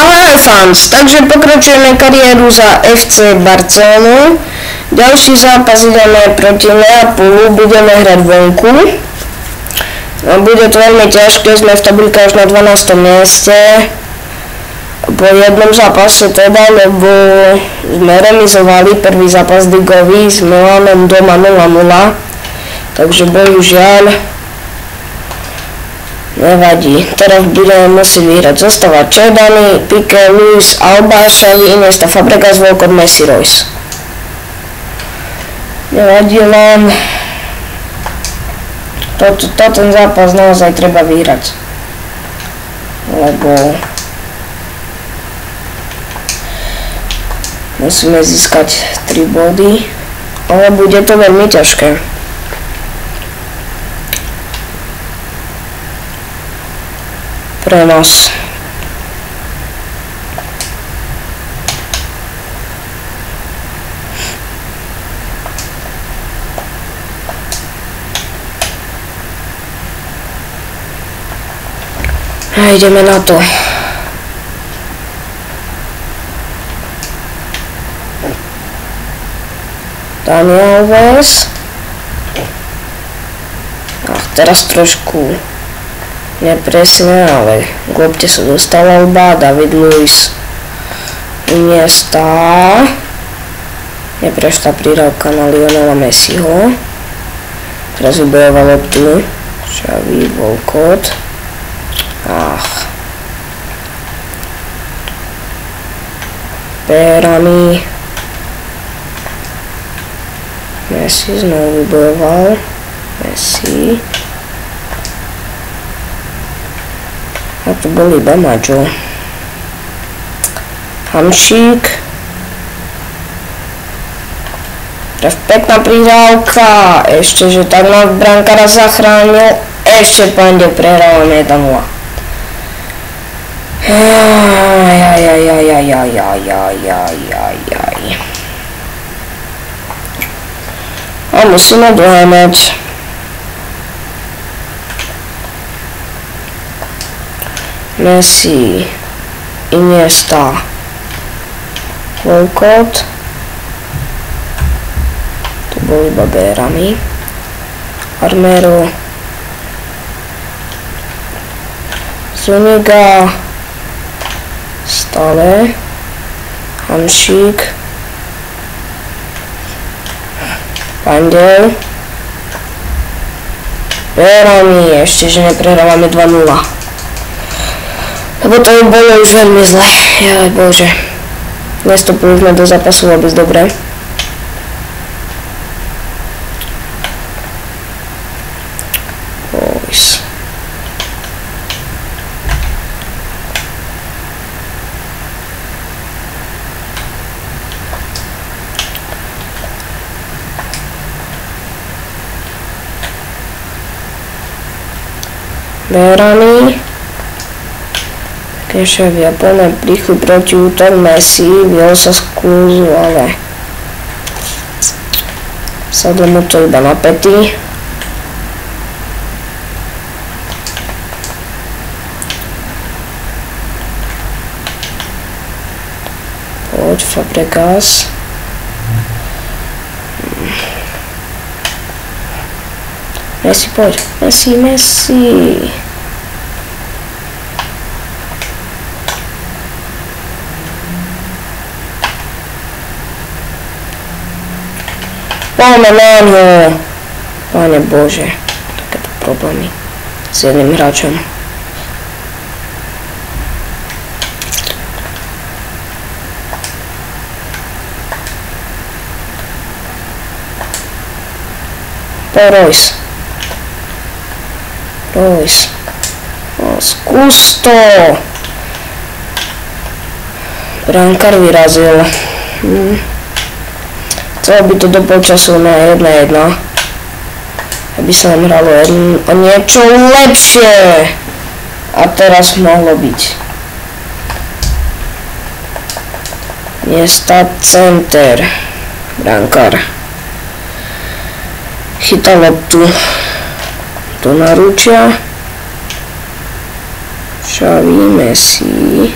Ahoj fans, takže pokračujeme kariéru za FC Barcelonu. Ďalší zápas ideme proti Neapolu, budeme hrať vonku. Bude to veľmi ťažké, sme v tabulke až na 12. mieste. Po jednom zápase teda, lebo sme remizovali prvý zápas ligový s Milanom doma 0-0. Takže bohužiaľ nevadí, teraz budeme musieť vyhrať. Zostáva Čedany, Piqué, Luis, Alba, Xavi, Iniesta, Fabregas, Walcott, Messi, Royce. Nevadí, len ten zápas naozaj treba vyhrať. Lebo musíme získať 3 body, ale bude to veľmi ťažké. Pre nás. A ideme na to. Daniel Alves. Ach, teraz trošku nepresne, ale k lopte sa dostal Alba, David Luiz, Iniesta, neprešla prihrávka na Lionela Messiho, teraz vybojoval loptu, Xavi, Walcott, Perami, Messi znovu vybojoval, Messi, a tu bol iba Majo. Hamšík. Pekná prihrávka. Ešte, že tak nás brankára zachránil. Ešte Pandej prehrávame 1-0. A musíme doháňať. Messi, Iniesta, Walcott, tu bol iba Berami, Armero, Zuniga, stále, Hamšík, Pandej, Berami, ešte, že neprehrávame 2-0. Lebo to by bolo už veľmi zle. Jaj bože. Nestúpili sme do zápasu vôbec dobre. Boys. Berami. Xavi a plné príchod proti útok Messi, vyhol sa z kurzu, ale sadlo mu to iba na pety. Poď Fabregas. Messi, poď. Messi. Poďme na ňo. Pane Bože, takéto problémy s jedným hráčom. Royce. Skús to. Brankár vyrazil. Chcelo by to do polčasu na 1-1, aby sa nám hralo o niečo lepšie. A teraz mohlo byť. Iniesta, center, brankár. Chytá loptu do naručia. Xavi, Messi,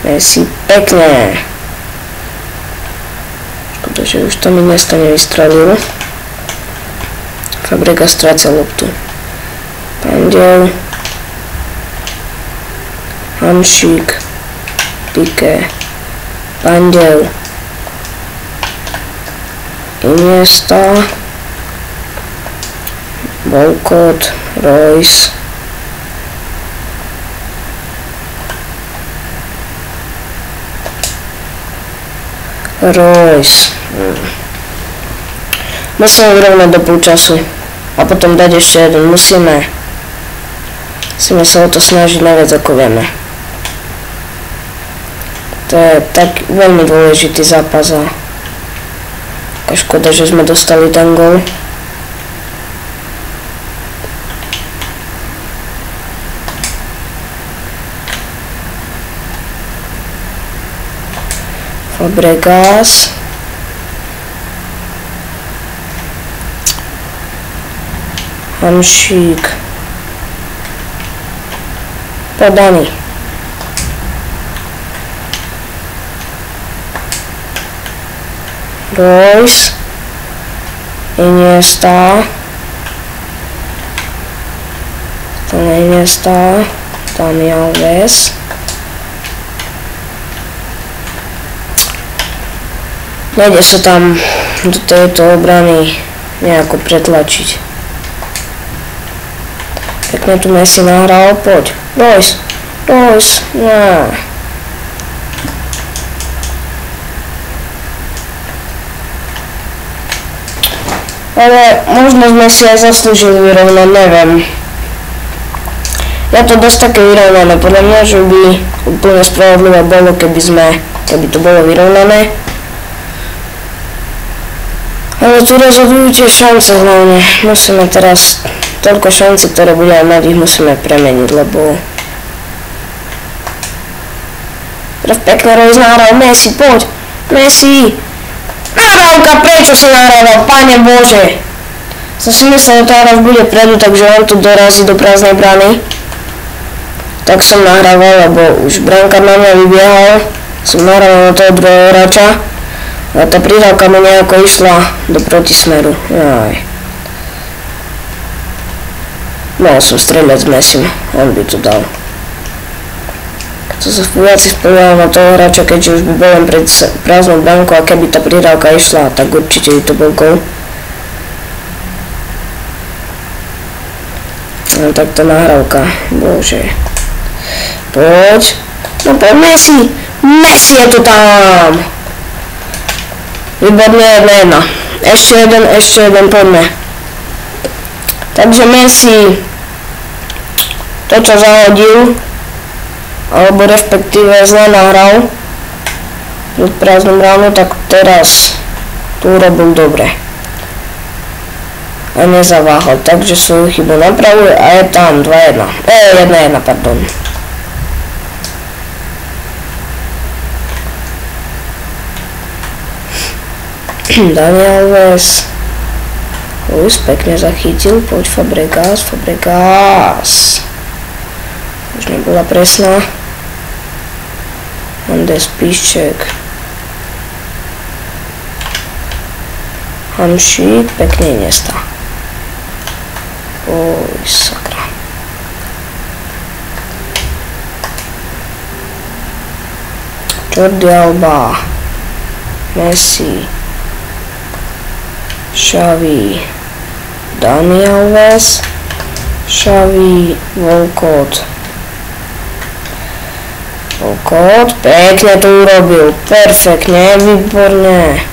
Messi, pekne. Škoda, že už to mi dneska nevystrelil. Fabregas stráca loptu. Pandel. Hamšík. Piqué. Pandel. Iniesta. Walcott. Royce. Musíme vyrovnať do polčasu a potom dať ešte jeden. Musíme sa o to snažiť najviac ako vieme. To je tak veľmi dôležitý zápas a škoda, že sme dostali ten gól. Fabregas. Hamšík. Podaný. Royce. Iniesta. Iniesta. Dani Alves. Nejde sa tam do tejto obrany nejako pretlačiť. Pekne tu Messi nahral, poď. Royce, no. Ale možno sme si aj zaslúžili vyrovnať, neviem. Ja to dosť také vyrovnané, podľa mňa, že by úplne spravodlivé bolo, keby to bolo vyrovnané. Ale tu rozhodujú tie šance hlavne. Musíme teraz toľko šanci, ktoré budeme mať, ich musíme premeniť, lebo pekne Royce nahral, Messi, poď, Messi. Nahrávka, prečo si nahrával, Pane Bože. Som si myslel, že tá hra bude predu, takže on tu dorazí do prázdnej brány. Tak som nahrával, lebo už brankár na mňa vybiehal. Som nahrával na toho druhého hráča. A tá prihrávka mi nejako išla do protismeru. Jaj. Mal som strieľať s Messim, on by to dal. Keď som sa viac spomínal na toho hráča, keďže už by bol len pred prázdnou bránkou a keby tá prihrávka išla, tak určite by to bol gól. No tak tá nahrávka, bože. Poď. No poď Messi. Messi je tu tam. Výborne, 1-1. Ešte jeden, poďme. Takže Messi to, čo zahodil, alebo respektíve zle nahral pred prázdnou bránou, tak teraz tu urobil dobre. A nezaváhal, takže svoju chybu napravuje a je tam 2-1. 1-1, pardon. Dani Alves. Už pekne zachytil, poď Fabregas. Už nebola presná. Andes Pišček. Hamšík, pekne Iniesta. Oj, sakra. Jordi Alba. Messi. Xavi, Dani Alves, Xavi, Walcott, pekne to urobil, perfektne, výborne.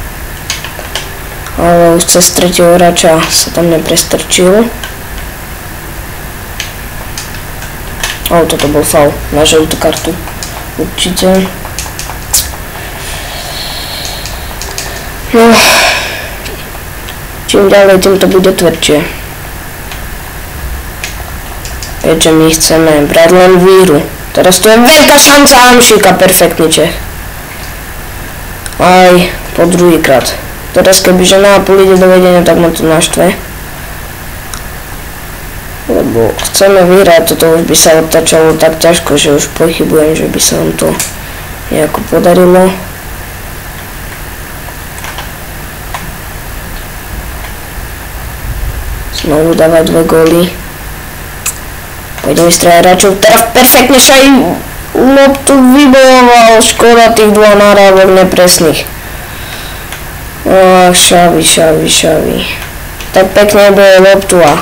Ale už cez tretieho hráča sa tam neprestrčil. Toto bol faul na žltú kartu, určite. No. Čím ďalej, tým to bude tvrdšie. Keďže my chceme brať len víru. Teraz tu je veľká šanca Hamšíka, perfektný Čech. Aj po druhýkrát. Teraz kebyže Nápol ide do vedenia, tak ma to naštve. Lebo chceme vyhrať, toto už by sa odtačalo tak ťažko, že už pochybujem, že by sa nám to nejako podarilo. Znovu dávať 2 góly. Poďme strieľať hráčov. Teraz perfektne Šaj loptu vybojoval. Škoda tých 2 nahrávok nepresných. Šavi. Tak pekne boje loptu a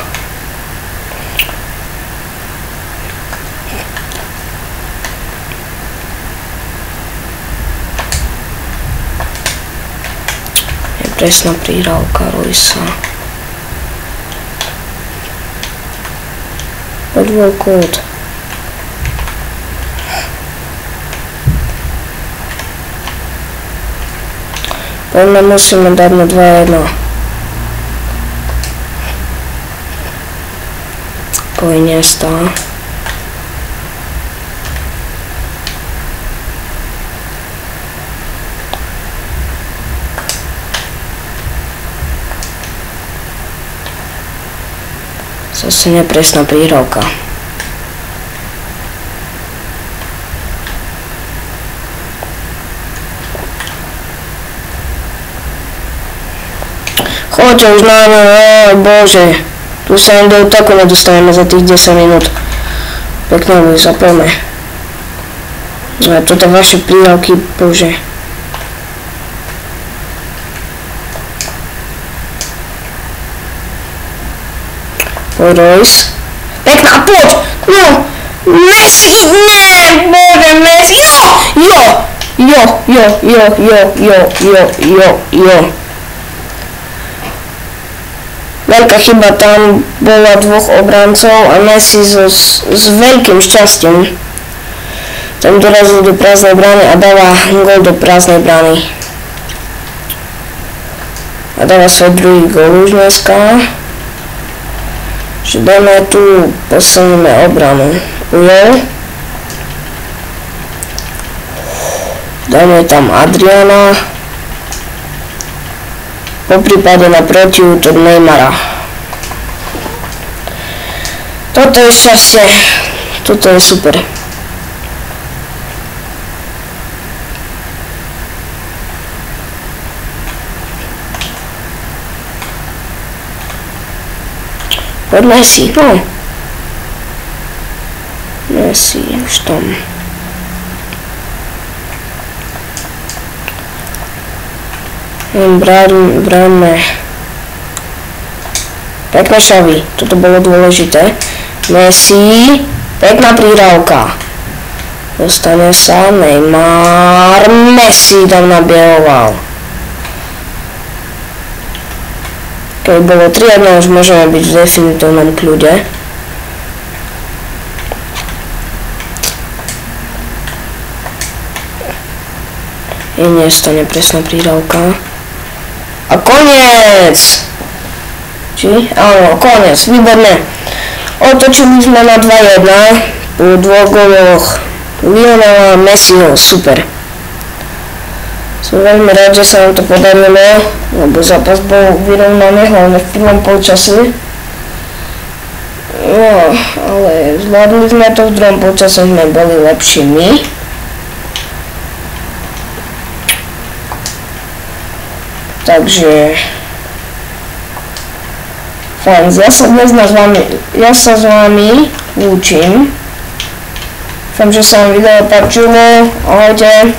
nepresná prihrávka Roysa. Poď kód. Poďme, musíme dať na 2-1. Iniesta. Zase nepresná prihrávka. Choďte už na ňu, bože. Tu sa im do útoku nedostaneme za tých 10 minút. Pekne bude, zapojme. No a toto vaše prihrávky, bože. Poď Royce. Pekná, poď! No! Messi! Nie! Bože, Messi! Jo! Veľká chyba, tam bola 2 obrancov a Messi s veľkým šťastím tam dorazil do prázdnej brány a dáva gól do prázdnej brány. A dáva svoj druhý gól už dneska. Že dáme tu, posuníme obranu. Ujel. Dáme tam Adriana. Po prípade na protiútok Neymara. Toto je šťastie. Toto je super. Poď Messi, no. Messi, už tam. Bráňme. Pekné Xavi, toto bolo dôležité. Messi, pekná prihrávka. Dostane sa Neymar, Messi tam nabiehoval. Keď bolo 3-1, už môžeme byť v definitívnom kľude. Iniesta, nepresná prihrávka. A koniec! Či? Áno, koniec, výborné. Otočili sme na 2-1 po 2 góloch Lionela Messiho, super. Som veľmi rád, že sa nám to podarilo, lebo zápas bol vyrovnaný, hlavne v prvom polčase. No, ale zvládli sme to, v druhom polčase sme boli lepší my. Takže fans, ja sa s vami lúčim. Dúfam, že sa vám video páčilo. Ahojte.